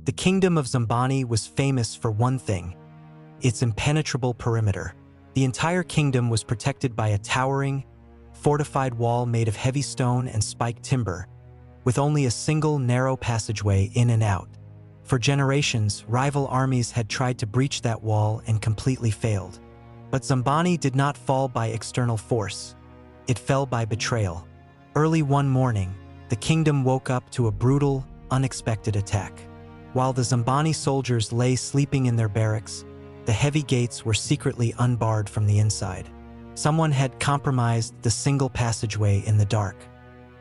The kingdom of Zambani was famous for one thing: its impenetrable perimeter. The entire kingdom was protected by a towering, fortified wall made of heavy stone and spiked timber, with only a single narrow passageway in and out. For generations, rival armies had tried to breach that wall and completely failed. But Zambani did not fall by external force. It fell by betrayal. Early one morning, the kingdom woke up to a brutal, unexpected attack. While the Zambani soldiers lay sleeping in their barracks, the heavy gates were secretly unbarred from the inside. Someone had compromised the single passageway in the dark.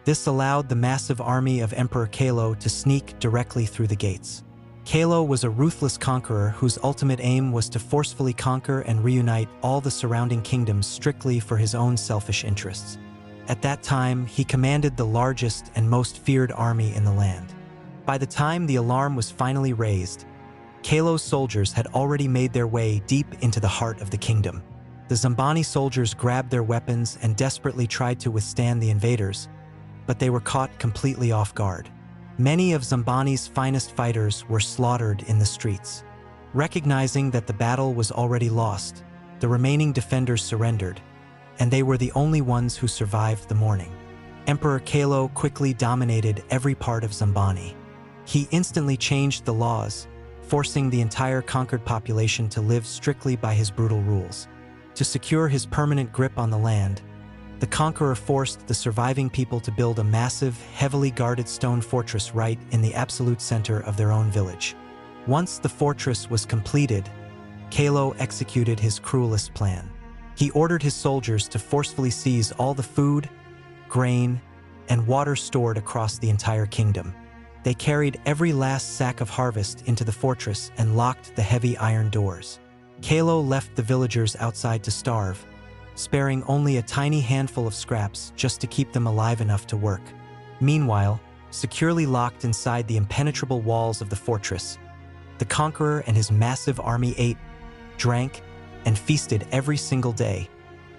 This allowed the massive army of Emperor Kaelo to sneak directly through the gates. Kaelo was a ruthless conqueror whose ultimate aim was to forcefully conquer and reunite all the surrounding kingdoms strictly for his own selfish interests. At that time, he commanded the largest and most feared army in the land. By the time the alarm was finally raised, Kaelo's soldiers had already made their way deep into the heart of the kingdom. The Zambani soldiers grabbed their weapons and desperately tried to withstand the invaders, but they were caught completely off guard. Many of Zambani's finest fighters were slaughtered in the streets. Recognizing that the battle was already lost, the remaining defenders surrendered, and they were the only ones who survived the morning. Emperor Kaelo quickly dominated every part of Zambani. He instantly changed the laws, forcing the entire conquered population to live strictly by his brutal rules. To secure his permanent grip on the land, the conqueror forced the surviving people to build a massive, heavily guarded stone fortress right in the absolute center of their own village. Once the fortress was completed, Kaelo executed his cruelest plan. He ordered his soldiers to forcefully seize all the food, grain, and water stored across the entire kingdom. They carried every last sack of harvest into the fortress and locked the heavy iron doors. Kaelo left the villagers outside to starve, sparing only a tiny handful of scraps just to keep them alive enough to work. Meanwhile, securely locked inside the impenetrable walls of the fortress, the conqueror and his massive army ate, drank, and feasted every single day,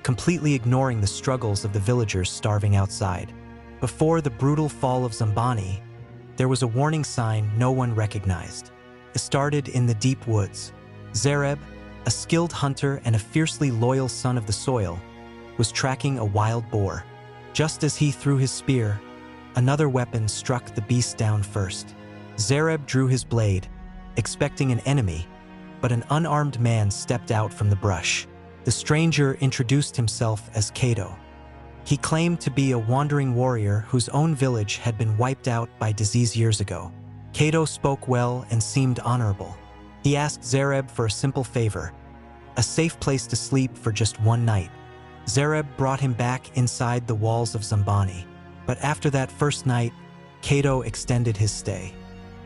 completely ignoring the struggles of the villagers starving outside. Before the brutal fall of Zambani, there was a warning sign no one recognized. It started in the deep woods. Zareb, a skilled hunter and a fiercely loyal son of the soil, was tracking a wild boar. Just as he threw his spear, another weapon struck the beast down first. Zareb drew his blade, expecting an enemy, but an unarmed man stepped out from the brush. The stranger introduced himself as Kato. He claimed to be a wandering warrior whose own village had been wiped out by disease years ago. Kato spoke well and seemed honorable. He asked Zareb for a simple favor: a safe place to sleep for just one night. Zareb brought him back inside the walls of Zambani. But after that first night, Kato extended his stay.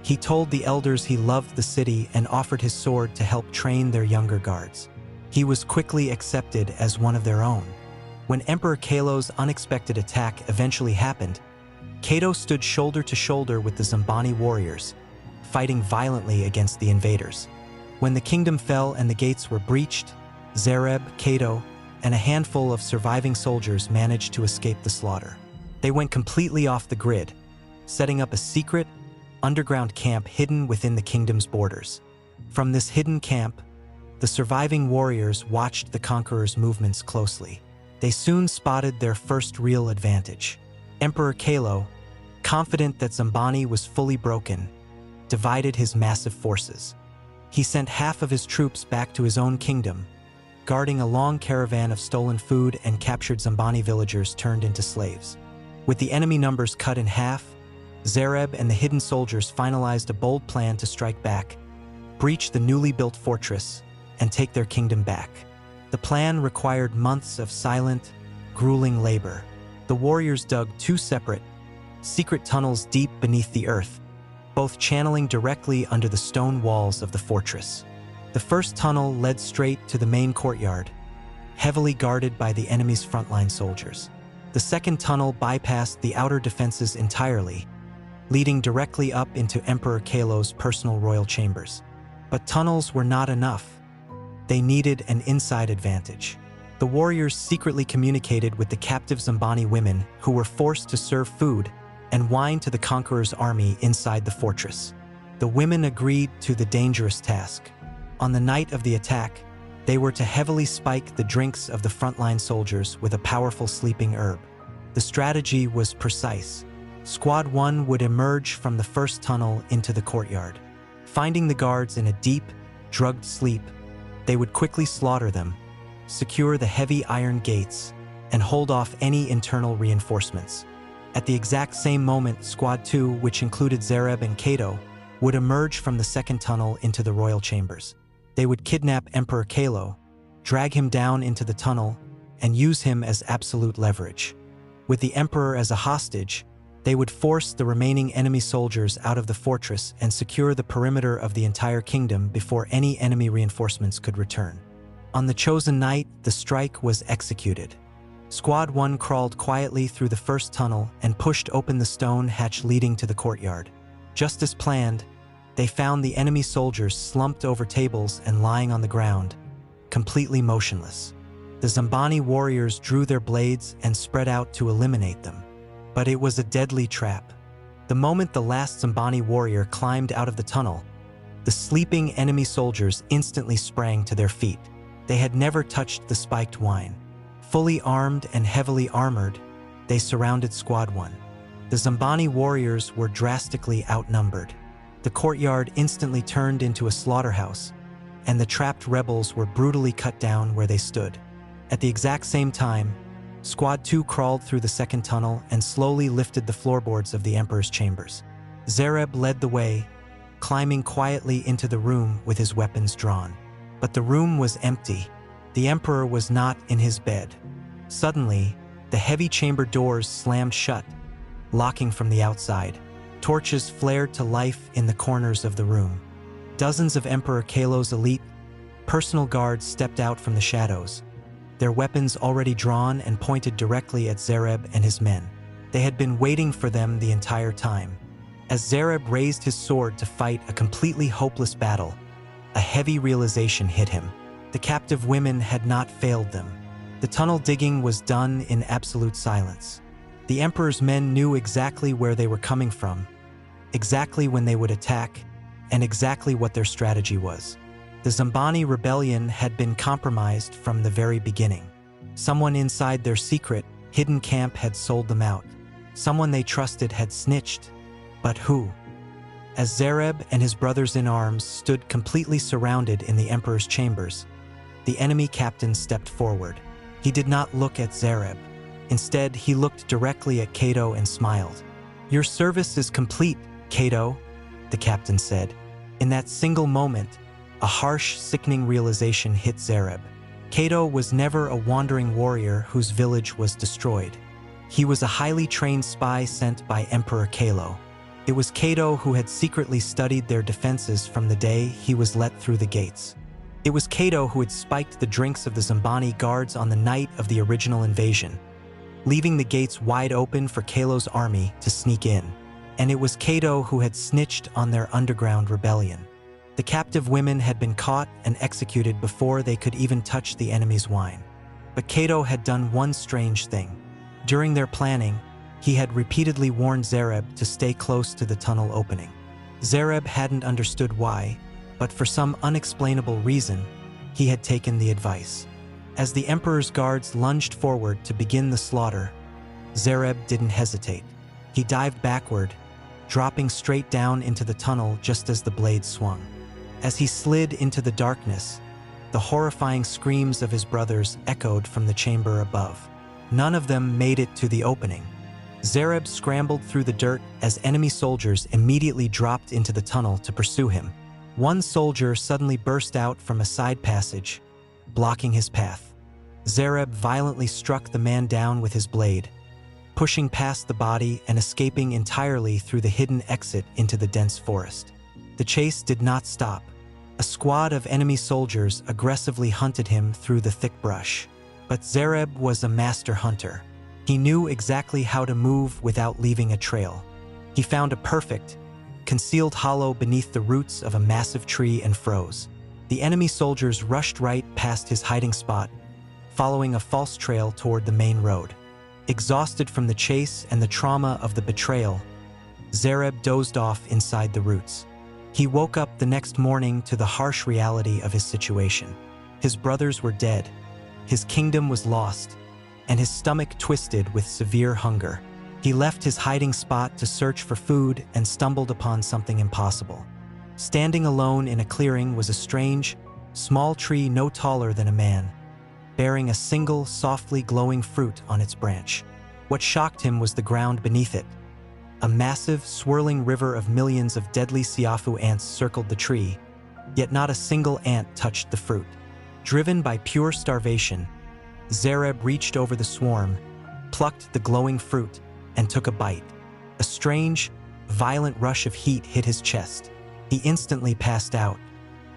He told the elders he loved the city and offered his sword to help train their younger guards. He was quickly accepted as one of their own. When Emperor Kaelo's unexpected attack eventually happened, Kato stood shoulder to shoulder with the Zambani warriors, fighting violently against the invaders. When the kingdom fell and the gates were breached, Zareb, Kato, and a handful of surviving soldiers managed to escape the slaughter. They went completely off the grid, setting up a secret, underground camp hidden within the kingdom's borders. From this hidden camp, the surviving warriors watched the conqueror's movements closely. They soon spotted their first real advantage. Emperor Kaelo, confident that Zambani was fully broken, divided his massive forces. He sent half of his troops back to his own kingdom, guarding a long caravan of stolen food and captured Zambani villagers turned into slaves. With the enemy numbers cut in half, Zareb and the hidden soldiers finalized a bold plan to strike back, breach the newly built fortress, and take their kingdom back. The plan required months of silent, grueling labor. The warriors dug two separate, secret tunnels deep beneath the earth, both channeling directly under the stone walls of the fortress. The first tunnel led straight to the main courtyard, heavily guarded by the enemy's frontline soldiers. The second tunnel bypassed the outer defenses entirely, leading directly up into Emperor Kaelo's personal royal chambers. But tunnels were not enough. They needed an inside advantage. The warriors secretly communicated with the captive Zambani women who were forced to serve food and wine to the conqueror's army inside the fortress. The women agreed to the dangerous task. On the night of the attack, they were to heavily spike the drinks of the frontline soldiers with a powerful sleeping herb. The strategy was precise. Squad 1 would emerge from the first tunnel into the courtyard. Finding the guards in a deep, drugged sleep, they would quickly slaughter them, secure the heavy iron gates, and hold off any internal reinforcements. At the exact same moment, Squad 2, which included Zareb and Kato, would emerge from the second tunnel into the royal chambers. They would kidnap Emperor Kaelo, drag him down into the tunnel, and use him as absolute leverage. With the emperor as a hostage, they would force the remaining enemy soldiers out of the fortress and secure the perimeter of the entire kingdom before any enemy reinforcements could return. On the chosen night, the strike was executed. Squad 1 crawled quietly through the first tunnel and pushed open the stone hatch leading to the courtyard. Just as planned, they found the enemy soldiers slumped over tables and lying on the ground, completely motionless. The Zambani warriors drew their blades and spread out to eliminate them. But it was a deadly trap. The moment the last Zambani warrior climbed out of the tunnel, the sleeping enemy soldiers instantly sprang to their feet. They had never touched the spiked wine. Fully armed and heavily armored, they surrounded Squad 1. The Zambani warriors were drastically outnumbered. The courtyard instantly turned into a slaughterhouse, and the trapped rebels were brutally cut down where they stood. At the exact same time, Squad 2 crawled through the second tunnel and slowly lifted the floorboards of the Emperor's chambers. Zareb led the way, climbing quietly into the room with his weapons drawn. But the room was empty. The Emperor was not in his bed. Suddenly, the heavy chamber doors slammed shut, locking from the outside. Torches flared to life in the corners of the room. Dozens of Emperor Kaelo's elite personal guards stepped out from the shadows, their weapons already drawn and pointed directly at Zareb and his men. They had been waiting for them the entire time. As Zareb raised his sword to fight a completely hopeless battle, a heavy realization hit him. The captive women had not failed them. The tunnel digging was done in absolute silence. The Emperor's men knew exactly where they were coming from, exactly when they would attack, and exactly what their strategy was. The Zambani rebellion had been compromised from the very beginning. Someone inside their secret, hidden camp had sold them out. Someone they trusted had snitched. But who? As Zareb and his brothers-in-arms stood completely surrounded in the Emperor's chambers, the enemy captain stepped forward. He did not look at Zareb. Instead, he looked directly at Kato and smiled. "Your service is complete, Kato," the captain said. In that single moment, a harsh, sickening realization hit Zareb. Kato was never a wandering warrior whose village was destroyed. He was a highly trained spy sent by Emperor Kaelo. It was Kato who had secretly studied their defenses from the day he was let through the gates. It was Kato who had spiked the drinks of the Zambani guards on the night of the original invasion, leaving the gates wide open for Kaelo's army to sneak in. And it was Kato who had snitched on their underground rebellion. The captive women had been caught and executed before they could even touch the enemy's wine. But Kato had done one strange thing. During their planning, he had repeatedly warned Zareb to stay close to the tunnel opening. Zareb hadn't understood why, but for some unexplainable reason, he had taken the advice. As the Emperor's guards lunged forward to begin the slaughter, Zareb didn't hesitate. He dived backward, dropping straight down into the tunnel just as the blade swung. As he slid into the darkness, the horrifying screams of his brothers echoed from the chamber above. None of them made it to the opening. Zareb scrambled through the dirt as enemy soldiers immediately dropped into the tunnel to pursue him. One soldier suddenly burst out from a side passage, blocking his path. Zareb violently struck the man down with his blade, pushing past the body and escaping entirely through the hidden exit into the dense forest. The chase did not stop. A squad of enemy soldiers aggressively hunted him through the thick brush. But Zareb was a master hunter. He knew exactly how to move without leaving a trail. He found a perfect, concealed hollow beneath the roots of a massive tree and froze. The enemy soldiers rushed right past his hiding spot, following a false trail toward the main road. Exhausted from the chase and the trauma of the betrayal, Zareb dozed off inside the roots. He woke up the next morning to the harsh reality of his situation. His brothers were dead, his kingdom was lost, and his stomach twisted with severe hunger. He left his hiding spot to search for food and stumbled upon something impossible. Standing alone in a clearing was a strange, small tree no taller than a man, bearing a single, softly glowing fruit on its branch. What shocked him was the ground beneath it. A massive, swirling river of millions of deadly Siafu ants circled the tree, yet not a single ant touched the fruit. Driven by pure starvation, Zareb reached over the swarm, plucked the glowing fruit, and took a bite. A strange, violent rush of heat hit his chest. He instantly passed out.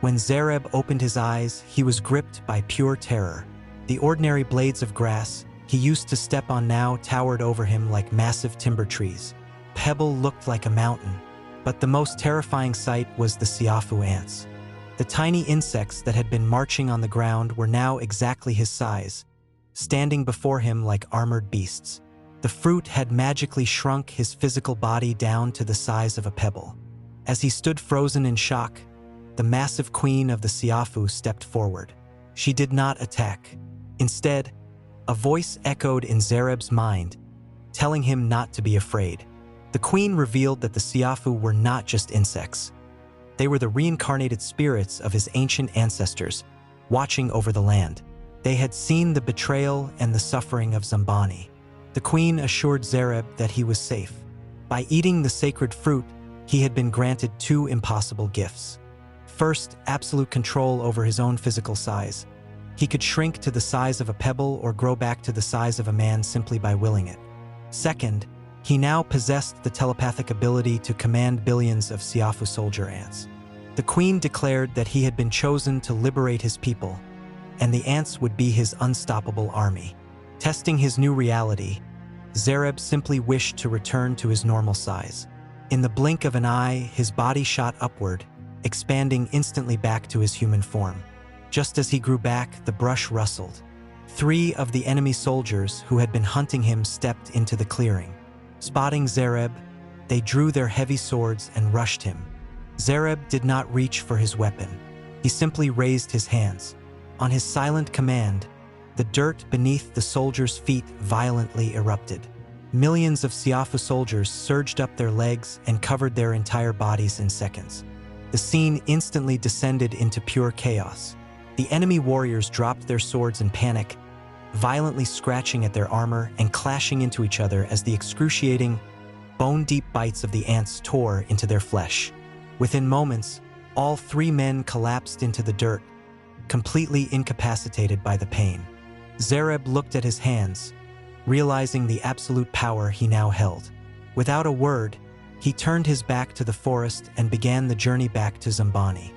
When Zareb opened his eyes, he was gripped by pure terror. The ordinary blades of grass he used to step on now towered over him like massive timber trees. Pebble looked like a mountain, but the most terrifying sight was the Siafu ants. The tiny insects that had been marching on the ground were now exactly his size, standing before him like armored beasts. The fruit had magically shrunk his physical body down to the size of a pebble. As he stood frozen in shock, the massive queen of the Siafu stepped forward. She did not attack. Instead, a voice echoed in Zareb's mind, telling him not to be afraid. The queen revealed that the Siafu were not just insects. They were the reincarnated spirits of his ancient ancestors, watching over the land. They had seen the betrayal and the suffering of Zambani. The queen assured Zareb that he was safe. By eating the sacred fruit, he had been granted two impossible gifts. First, absolute control over his own physical size. He could shrink to the size of a pebble or grow back to the size of a man simply by willing it. Second, he now possessed the telepathic ability to command billions of Siafu soldier ants. The queen declared that he had been chosen to liberate his people, and the ants would be his unstoppable army. Testing his new reality, Zareb simply wished to return to his normal size. In the blink of an eye, his body shot upward, expanding instantly back to his human form. Just as he grew back, the brush rustled. 3 of the enemy soldiers who had been hunting him stepped into the clearing. Spotting Zareb, they drew their heavy swords and rushed him. Zareb did not reach for his weapon. He simply raised his hands. On his silent command, the dirt beneath the soldiers' feet violently erupted. Millions of Siafu soldiers surged up their legs and covered their entire bodies in seconds. The scene instantly descended into pure chaos. The enemy warriors dropped their swords in panic, violently scratching at their armor and clashing into each other as the excruciating, bone-deep bites of the ants tore into their flesh. Within moments, all 3 men collapsed into the dirt, completely incapacitated by the pain. Zareb looked at his hands, realizing the absolute power he now held. Without a word, he turned his back to the forest and began the journey back to Zambani.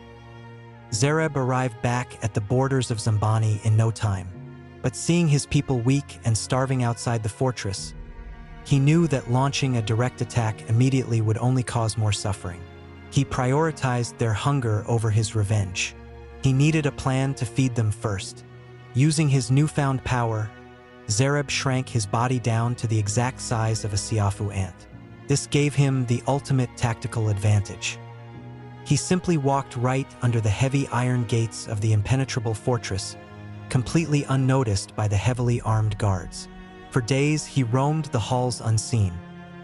Zareb arrived back at the borders of Zambani in no time, but seeing his people weak and starving outside the fortress, he knew that launching a direct attack immediately would only cause more suffering. He prioritized their hunger over his revenge. He needed a plan to feed them first. Using his newfound power, Zareb shrank his body down to the exact size of a Siafu ant. This gave him the ultimate tactical advantage. He simply walked right under the heavy iron gates of the impenetrable fortress, completely unnoticed by the heavily armed guards. For days, he roamed the halls unseen.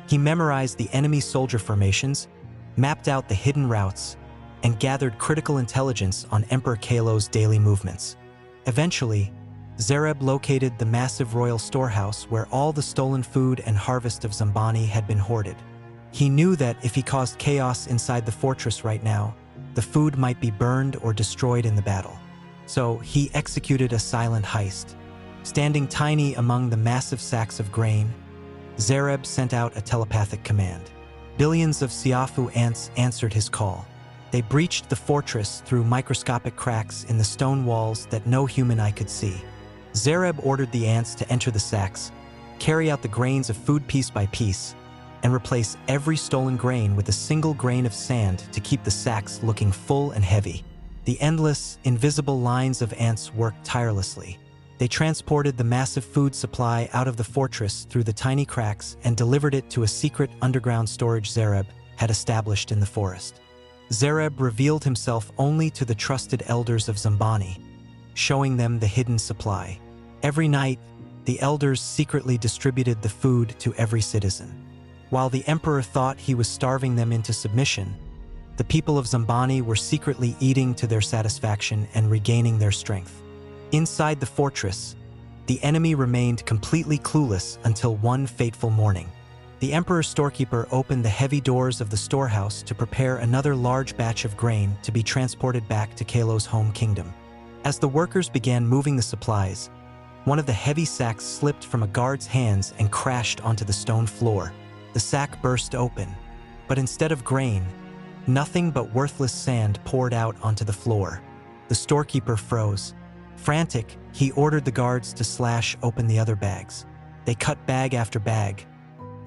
He memorized the enemy soldier formations, mapped out the hidden routes, and gathered critical intelligence on Emperor Kaelo's daily movements. Eventually, Zareb located the massive royal storehouse where all the stolen food and harvest of Zambani had been hoarded. He knew that if he caused chaos inside the fortress right now, the food might be burned or destroyed in the battle. So he executed a silent heist. Standing tiny among the massive sacks of grain, Zareb sent out a telepathic command. Billions of Siafu ants answered his call. They breached the fortress through microscopic cracks in the stone walls that no human eye could see. Zareb ordered the ants to enter the sacks, carry out the grains of food piece by piece, and replace every stolen grain with a single grain of sand to keep the sacks looking full and heavy. The endless, invisible lines of ants worked tirelessly. They transported the massive food supply out of the fortress through the tiny cracks and delivered it to a secret underground storage Zareb had established in the forest. Zareb revealed himself only to the trusted elders of Zambani, showing them the hidden supply. Every night, the elders secretly distributed the food to every citizen. While the emperor thought he was starving them into submission, the people of Zambani were secretly eating to their satisfaction and regaining their strength. Inside the fortress, the enemy remained completely clueless until one fateful morning. The emperor's storekeeper opened the heavy doors of the storehouse to prepare another large batch of grain to be transported back to Kaelo's home kingdom. As the workers began moving the supplies, one of the heavy sacks slipped from a guard's hands and crashed onto the stone floor. The sack burst open, but instead of grain, nothing but worthless sand poured out onto the floor. The storekeeper froze. Frantic, he ordered the guards to slash open the other bags. They cut bag after bag,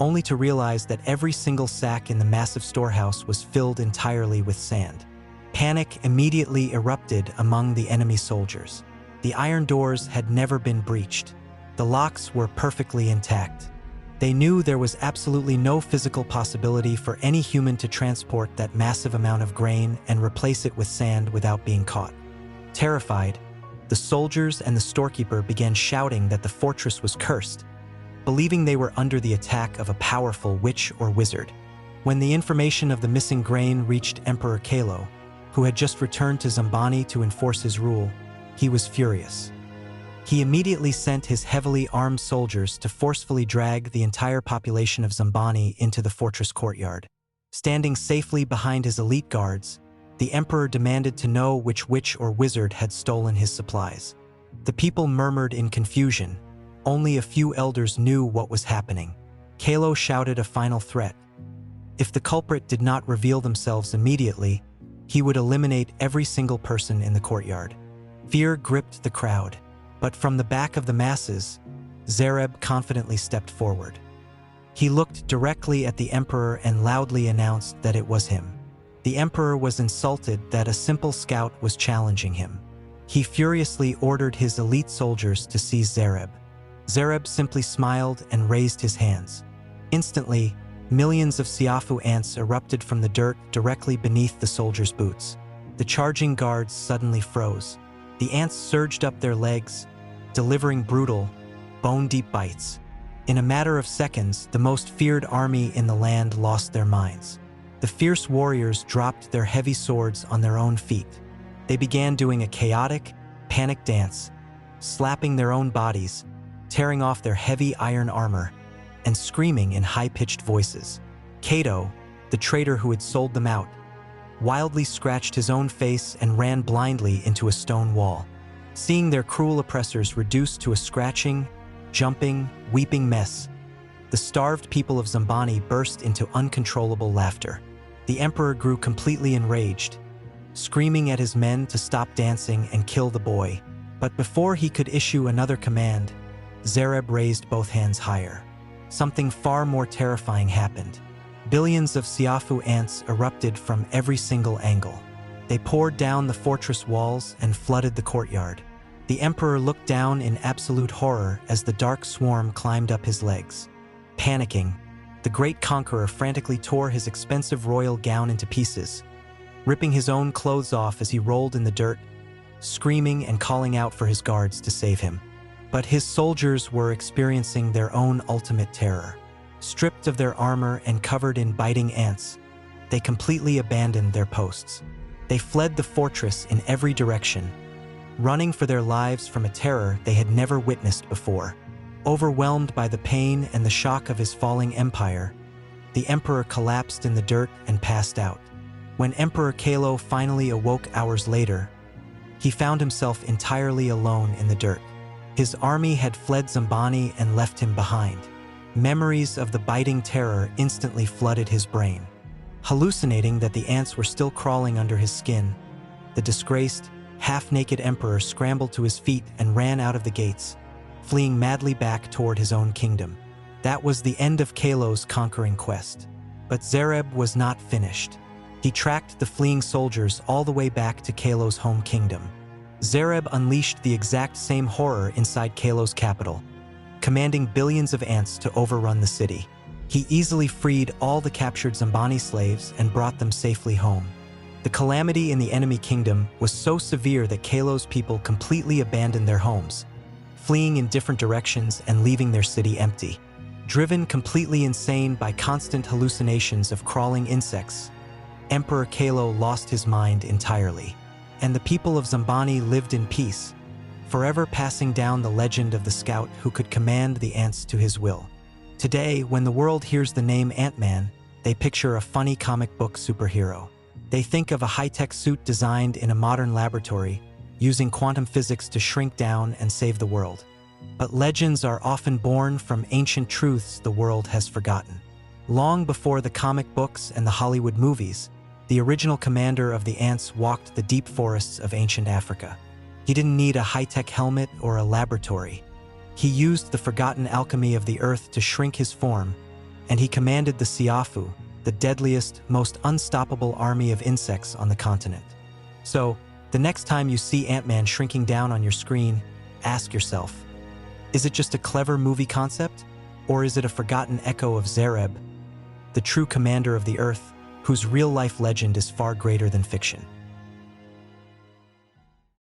only to realize that every single sack in the massive storehouse was filled entirely with sand. Panic immediately erupted among the enemy soldiers. The iron doors had never been breached. The locks were perfectly intact. They knew there was absolutely no physical possibility for any human to transport that massive amount of grain and replace it with sand without being caught. Terrified, the soldiers and the storekeeper began shouting that the fortress was cursed, believing they were under the attack of a powerful witch or wizard. When the information of the missing grain reached Emperor Kaelo, who had just returned to Zambani to enforce his rule, he was furious. He immediately sent his heavily armed soldiers to forcefully drag the entire population of Zambani into the fortress courtyard. Standing safely behind his elite guards, the emperor demanded to know which witch or wizard had stolen his supplies. The people murmured in confusion. Only a few elders knew what was happening. Kaelo shouted a final threat. If the culprit did not reveal themselves immediately, he would eliminate every single person in the courtyard. Fear gripped the crowd, but from the back of the masses, Zareb confidently stepped forward. He looked directly at the emperor and loudly announced that it was him. The emperor was insulted that a simple scout was challenging him. He furiously ordered his elite soldiers to seize Zareb. Zareb simply smiled and raised his hands. Instantly, millions of Siafu ants erupted from the dirt directly beneath the soldiers' boots. The charging guards suddenly froze. The ants surged up their legs, delivering brutal, bone-deep bites. In a matter of seconds, the most feared army in the land lost their minds. The fierce warriors dropped their heavy swords on their own feet. They began doing a chaotic, panic dance, slapping their own bodies, tearing off their heavy iron armor, and screaming in high-pitched voices. Kato, the traitor who had sold them out, wildly scratched his own face and ran blindly into a stone wall. Seeing their cruel oppressors reduced to a scratching, jumping, weeping mess, the starved people of Zambani burst into uncontrollable laughter. The emperor grew completely enraged, screaming at his men to stop dancing and kill the boy. But before he could issue another command, Zareb raised both hands higher. Something far more terrifying happened. Billions of Siafu ants erupted from every single angle. They poured down the fortress walls and flooded the courtyard. The emperor looked down in absolute horror as the dark swarm climbed up his legs. Panicking, the great conqueror frantically tore his expensive royal gown into pieces, ripping his own clothes off as he rolled in the dirt, screaming and calling out for his guards to save him. But his soldiers were experiencing their own ultimate terror. Stripped of their armor and covered in biting ants, they completely abandoned their posts. They fled the fortress in every direction, running for their lives from a terror they had never witnessed before. Overwhelmed by the pain and the shock of his falling empire, the emperor collapsed in the dirt and passed out. When Emperor Kaelo finally awoke hours later, he found himself entirely alone in the dirt. His army had fled Zambani and left him behind. Memories of the biting terror instantly flooded his brain. Hallucinating that the ants were still crawling under his skin, the disgraced, half-naked emperor scrambled to his feet and ran out of the gates, fleeing madly back toward his own kingdom. That was the end of Kaelo's conquering quest. But Zareb was not finished. He tracked the fleeing soldiers all the way back to Kaelo's home kingdom. Zareb unleashed the exact same horror inside Kaelo's capital, commanding billions of ants to overrun the city. He easily freed all the captured Zambani slaves and brought them safely home. The calamity in the enemy kingdom was so severe that Kaelo's people completely abandoned their homes, fleeing in different directions and leaving their city empty. Driven completely insane by constant hallucinations of crawling insects, Emperor Kaelo lost his mind entirely, and the people of Zambani lived in peace, forever passing down the legend of the scout who could command the ants to his will. Today, when the world hears the name Ant-Man, they picture a funny comic book superhero. They think of a high-tech suit designed in a modern laboratory, using quantum physics to shrink down and save the world. But legends are often born from ancient truths the world has forgotten. Long before the comic books and the Hollywood movies, the original commander of the ants walked the deep forests of ancient Africa. He didn't need a high-tech helmet or a laboratory. He used the forgotten alchemy of the earth to shrink his form, and he commanded the Siafu, the deadliest, most unstoppable army of insects on the continent. So, the next time you see Ant-Man shrinking down on your screen, ask yourself, is it just a clever movie concept? Or is it a forgotten echo of Zareb, the true commander of the earth, whose real-life legend is far greater than fiction?